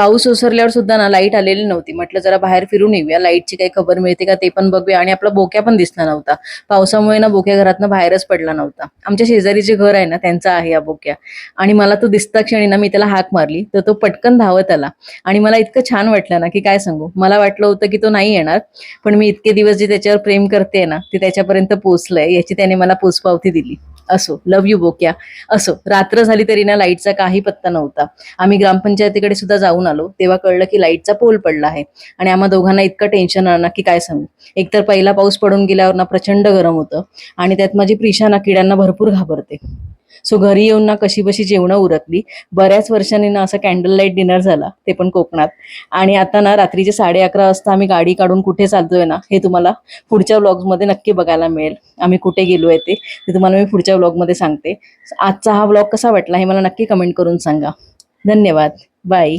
पाऊस ओसरल्यावर सुद्धा ना लाईट आलेली नव्हती. म्हटलं जरा बाहेर फिरून येऊया, लाईटची काही खबर मिळते का ते पण बघूया. आणि आपला बोक्या पण दिसला नव्हता. पावसामुळे ना बोक्या घरातनं बाहेरच पडला नव्हता. आमच्या शेजारी जे घर आहे ना त्यांचा आहे हा बोक्या. आणि मला तो दिसता क्षणी ना मी त्याला हाक मारली तर तो पटकन धावत आला. आणि मला इतकं छान वाटलं ना की काय सांगू. मला वाटलं होतं की तो नाही येणार, पण मी इतके दिवस जे त्याच्यावर प्रेम करते ना ते त्याच्यापर्यंत पोहोचलंय याची त्याने मला पोचपावती दिली. असो, लव्ह यू बोक्या. असो, रात्र झाली तरी ना लाईटचा काही पत्ता नव्हता. आम्ही ग्रामपंचायतीकडे सुद्धा जाऊन आलो, तेव्हा कळलं की लाईटचा पोल पडला आहे. आणि आम्हा दोघांना इतकं टेन्शन आलं ना की काय सांगू. एकतर पहिला पाऊस पडून गेल्यावर ना प्रचंड गरम होतं, आणि त्यात माझी प्रिशा ना किड्यांना भरपूर घाबरते. सो घरी येऊन ना कशीबशी जेवणं उरकली. बऱ्याच वर्षांनी ना असं कॅन्डल लाईट डिनर झाला, ते पण कोकणात. आणि आता ना रात्रीचे 11:30 वाजता आम्ही गाडी काढून कुठे चालतोय ना हे तुम्हाला पुढच्या व्लॉग्समध्ये नक्की बघायला मिळेल. आम्ही कुठे गेलोय ते तुम्हाला मी पुढच्या व्लॉगमध्ये सांगते. आजचा हा व्लॉग कसा वाटला हे मला नक्की कमेंट करून सांगा. धन्यवाद. बाय.